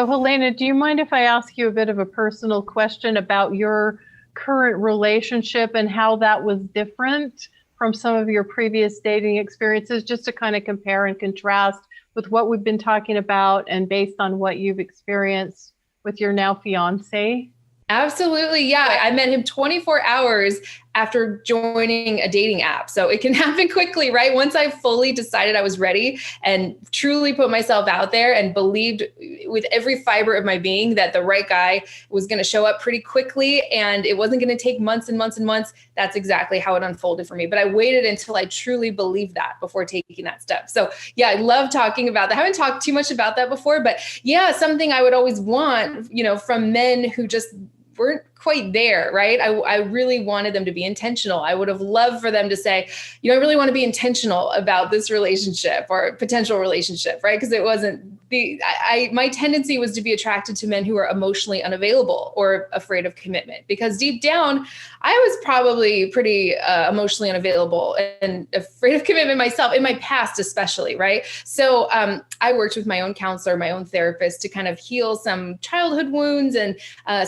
So Helena, do you mind if I ask you a bit of a personal question about your current relationship and how that was different from some of your previous dating experiences, just to kind of compare and contrast with what we've been talking about and based on what you've experienced with your now fiance? Absolutely. Yeah. I met him 24 hours after joining a dating app. So it can happen quickly, right? Once I fully decided I was ready and truly put myself out there and believed with every fiber of my being that the right guy was going to show up pretty quickly and it wasn't going to take months and months and months, that's exactly how it unfolded for me. But I waited until I truly believed that before taking that step. So yeah, I love talking about that. I haven't talked too much about that before, but yeah, something I would always want, from men who just weren't quite there, right? I really wanted them to be intentional. I would have loved for them to say, I really want to be intentional about this relationship or potential relationship, right? Because it wasn't my tendency was to be attracted to men who are emotionally unavailable or afraid of commitment, because deep down, I was probably pretty emotionally unavailable and afraid of commitment myself in my past, especially, right? So I worked with my own counselor, my own therapist to kind of heal some childhood wounds and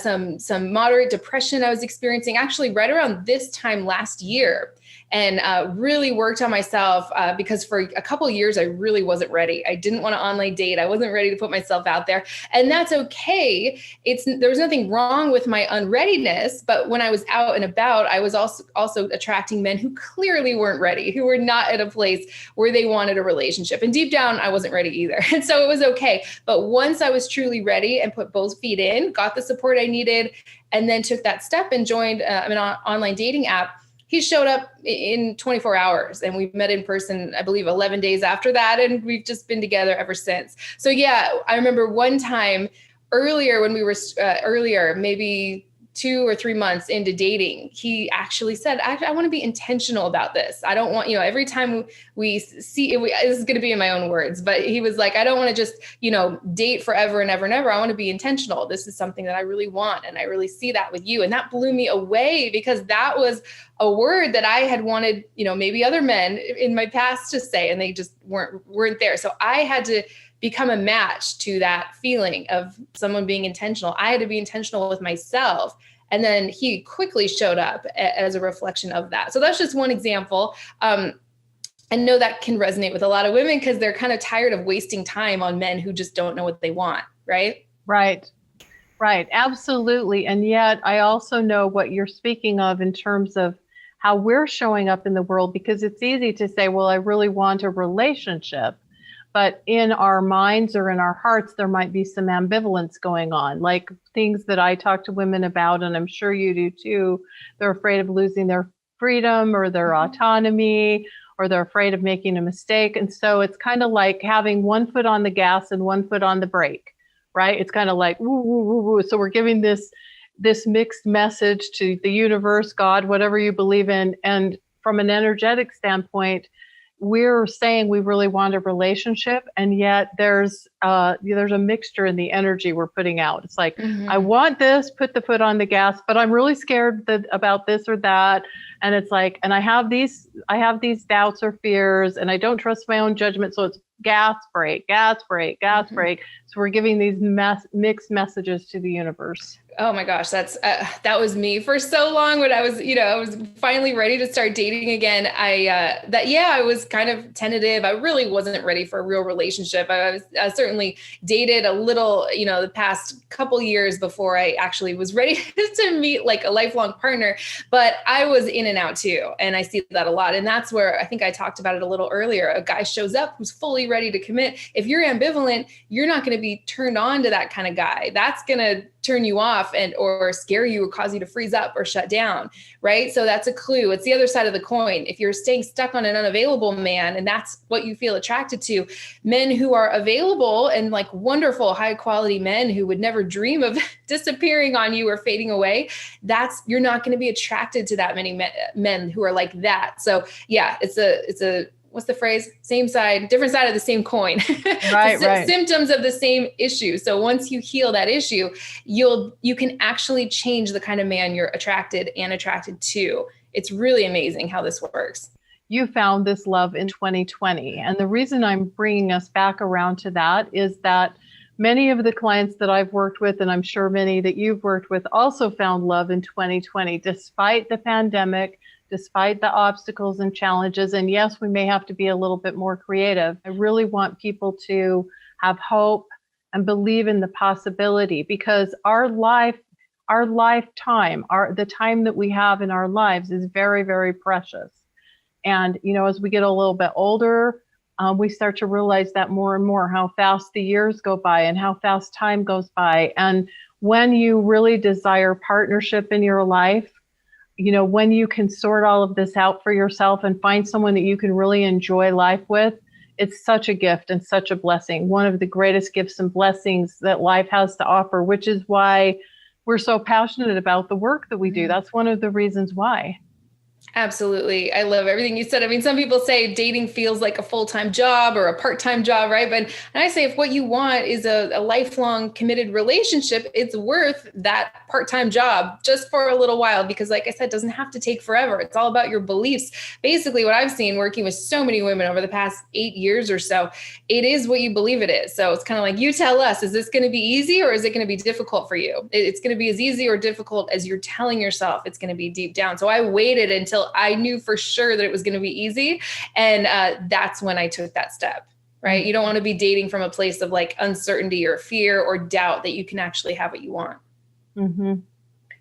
some moderate depression I was experiencing actually right around this time last year. And really worked on myself because for a couple of years, I really wasn't ready. I didn't want to online date. I wasn't ready to put myself out there. And that's okay. There was nothing wrong with my unreadiness. But when I was out and about, I was also attracting men who clearly weren't ready, who were not at a place where they wanted a relationship. And deep down, I wasn't ready either. And so it was okay. But once I was truly ready and put both feet in, got the support I needed, and then took that step and joined an online dating app, he showed up in 24 hours and we met in person, I believe 11 days after that. And we've just been together ever since. So yeah, I remember one time earlier when we were maybe 2 or 3 months into dating, he actually said, I want to be intentional about this. I don't want, every time we see it, this is going to be in my own words, but he was like, I don't want to just, date forever and ever and ever. I want to be intentional. This is something that I really want. And I really see that with you. And that blew me away because that was a word that I had wanted, maybe other men in my past to say, and they just weren't there. So I had to become a match to that feeling of someone being intentional. I had to be intentional with myself. And then he quickly showed up as a reflection of that. So that's just one example. I know that can resonate with a lot of women because they're kind of tired of wasting time on men who just don't know what they want, right? Right. Absolutely. And yet I also know what you're speaking of in terms of how we're showing up in the world, because it's easy to say, well, I really want a relationship. But in our minds or in our hearts, there might be some ambivalence going on, like things that I talk to women about, and I'm sure you do too. They're afraid of losing their freedom or their autonomy, or they're afraid of making a mistake. And so it's kind of like having one foot on the gas and one foot on the brake, right? It's kind of like, woo, woo, woo, woo. So we're giving this mixed message to the universe, God, whatever you believe in. And from an energetic standpoint, we're saying we really want a relationship, and yet there's a mixture in the energy we're putting out. It's like, I want this, put the foot on the gas, but I'm really scared about this or that. And it's like, and I have these doubts or fears, and I don't trust my own judgment. So it's gas, brake, gas, brake, gas, brake. So we're giving these mixed messages to the universe. Oh my gosh, that was me for so long when I was finally ready to start dating again. I was kind of tentative. I really wasn't ready for a real relationship. I certainly dated a little, the past couple years before I actually was ready to meet like a lifelong partner, but I was in and out too. And I see that a lot. And that's where I think I talked about it a little earlier. A guy shows up who's fully ready to commit. If you're ambivalent, you're not going to be turned on to that kind of guy. That's going to turn you off or scare you or cause you to freeze up or shut down, right? So that's a clue. It's the other side of the coin. If you're staying stuck on an unavailable man and that's what you feel attracted to, men who are available and like wonderful, high quality men who would never dream of disappearing on you or fading away, you're not going to be attracted to that many men who are like that. So yeah, it's a what's the phrase? Same side, different side of the same coin. Right. Symptoms of the same issue. So once you heal that issue, you can actually change the kind of man you're attracted to. It's really amazing how this works. You found this love in 2020. And the reason I'm bringing us back around to that is that Many of the clients that I've worked with, and I'm sure many that you've worked with, also found love in 2020, despite the pandemic, despite the obstacles and challenges. And yes, we may have to be a little bit more creative. I really want people to have hope and believe in the possibility, because our lifetime, the time that we have in our lives is very, very precious. And, as we get a little bit older, we start to realize that more and more, how fast the years go by and how fast time goes by. And when you really desire partnership in your life, when you can sort all of this out for yourself and find someone that you can really enjoy life with, it's such a gift and such a blessing. One of the greatest gifts and blessings that life has to offer, which is why we're so passionate about the work that we do. That's one of the reasons why. Absolutely. I love everything you said. I mean, some people say dating feels like a full-time job or a part-time job, right? And I say, if what you want is a lifelong committed relationship, it's worth that part-time job just for a little while, because like I said, it doesn't have to take forever. It's all about your beliefs. Basically, what I've seen working with so many women over the past 8 years or so, it is what you believe it is. So it's kind of like, you tell us, is this going to be easy or is it going to be difficult for you? It's going to be as easy or difficult as you're telling yourself it's going to be deep down. So I waited until I knew for sure that it was going to be easy. And that's when I took that step, right? You don't want to be dating from a place of like uncertainty or fear or doubt that you can actually have what you want. Mm-hmm.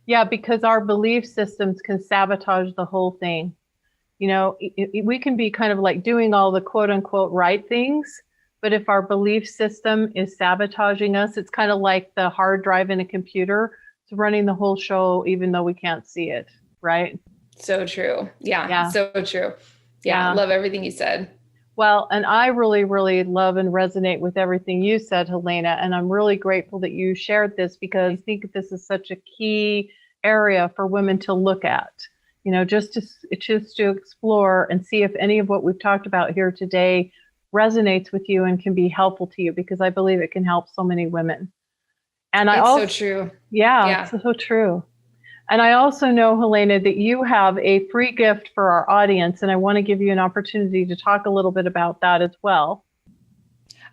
Yeah, because our belief systems can sabotage the whole thing. We can be kind of like doing all the quote unquote right things, but if our belief system is sabotaging us, it's kind of like the hard drive in a computer. It's running the whole show, even though we can't see it, right? So true. Yeah. So true. Yeah. Love everything you said. Well, and I really, really love and resonate with everything you said, Helena. And I'm really grateful that you shared this, because I think this is such a key area for women to look at, just to explore and see if any of what we've talked about here today resonates with you and can be helpful to you, because I believe it can help so many women. And it's so true. Yeah, it's so true. And I also know, Helena, that you have a free gift for our audience, and I want to give you an opportunity to talk a little bit about that as well.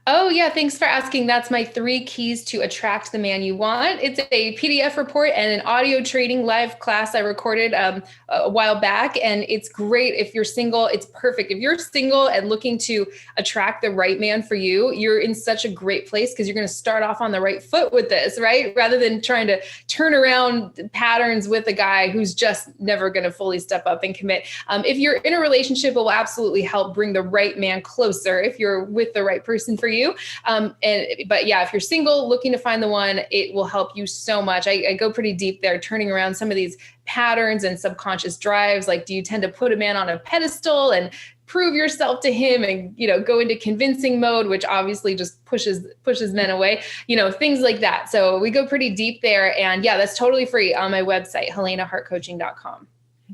Oh, yeah. Thanks for asking. That's my 3 keys to attract the man you want. It's a PDF report and an audio trading live class I recorded a while back. And it's great if you're single. It's perfect. If you're single and looking to attract the right man for you, you're in such a great place, because you're going to start off on the right foot with this, right? Rather than trying to turn around patterns with a guy who's just never going to fully step up and commit. If you're in a relationship, it will absolutely help bring the right man closer if you're with the right person for you. But yeah, if you're single, looking to find the one, it will help you so much. I go pretty deep there, turning around some of these patterns and subconscious drives. Like, do you tend to put a man on a pedestal and prove yourself to him and, go into convincing mode, which obviously just pushes men away, things like that. So we go pretty deep there. And yeah, that's totally free on my website, helenahartcoaching.com.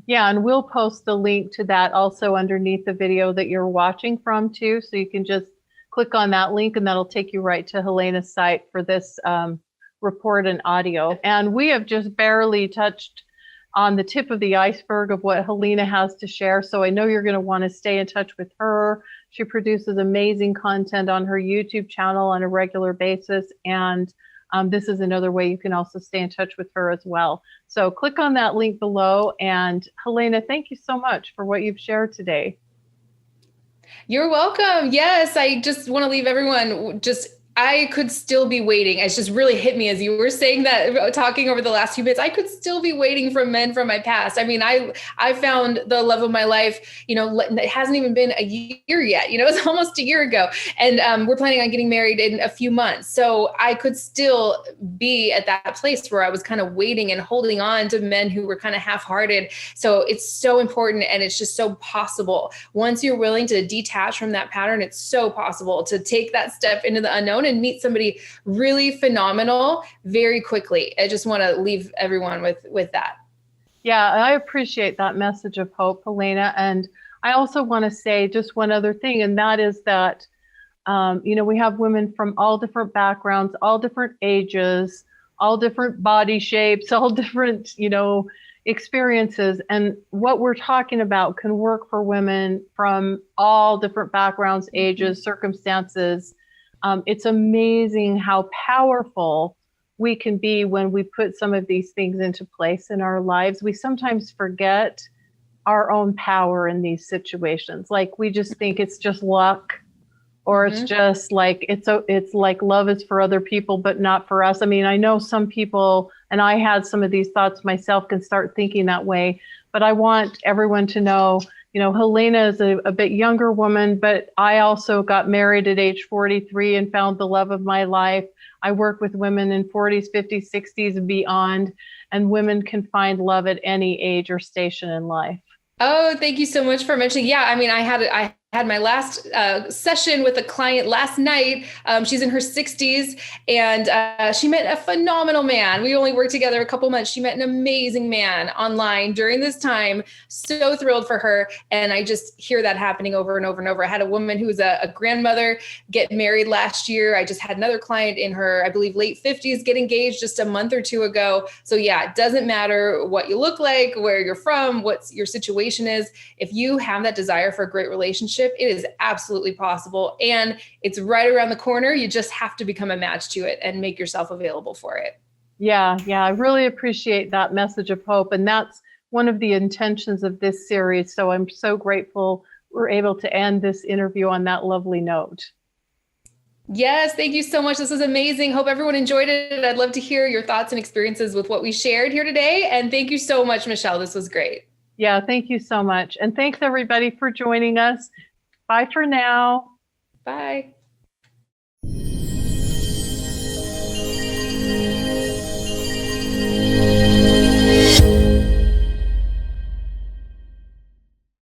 Yeah, and we'll post the link to that also underneath the video that you're watching from too. So you can just click on that link and that'll take you right to Helena's site for this report and audio. And we have just barely touched on the tip of the iceberg of what Helena has to share. So I know you're going to want to stay in touch with her. She produces amazing content on her YouTube channel on a regular basis. And this is another way you can also stay in touch with her as well. So click on that link below. And Helena, thank you so much for what you've shared today. You're welcome. Yes, I just want to leave everyone I could still be waiting. It's just really hit me as you were saying that, talking over the last few minutes. I could still be waiting for men from my past. I mean, I found the love of my life, it hasn't even been a year yet. It's almost a year ago. And we're planning on getting married in a few months. So I could still be at that place where I was kind of waiting and holding on to men who were kind of half-hearted. So it's so important. And it's just so possible. Once you're willing to detach from that pattern, it's so possible to take that step into the unknown and meet somebody really phenomenal very quickly. I just want to leave everyone with that. Yeah, I appreciate that message of hope, Helena. And I also want to say just one other thing, and that is that, we have women from all different backgrounds, all different ages, all different body shapes, all different, experiences. And what we're talking about can work for women from all different backgrounds, ages, circumstances. It's amazing how powerful we can be when we put some of these things into place in our lives. We sometimes forget our own power in these situations. Like we just think it's just luck, or it's just like it's like love is for other people but not for us. I mean, I know some people, and I had some of these thoughts myself, can start thinking that way, but I want everyone to know, Helena is a bit younger woman, but I also got married at age 43 and found the love of my life. I work with women in 40s, 50s, 60s and beyond, and women can find love at any age or station in life. Oh, thank you so much for mentioning. Yeah, I mean, I had my last session with a client last night. She's in her 60s, and she met a phenomenal man. We only worked together a couple months. She met an amazing man online during this time. So thrilled for her. And I just hear that happening over and over and over. I had a woman who was a grandmother get married last year. I just had another client in her, I believe, late 50s get engaged just a month or two ago. So yeah, it doesn't matter what you look like, where you're from, what your situation is. If you have that desire for a great relationship, it is absolutely possible. And it's right around the corner. You just have to become a match to it and make yourself available for it. Yeah, I really appreciate that message of hope. And that's one of the intentions of this series. So I'm so grateful we're able to end this interview on that lovely note. Yes, thank you so much. This was amazing. Hope everyone enjoyed it. I'd love to hear your thoughts and experiences with what we shared here today. And thank you so much, Michelle. This was great. Yeah, thank you so much. And thanks everybody for joining us. Bye for now. Bye.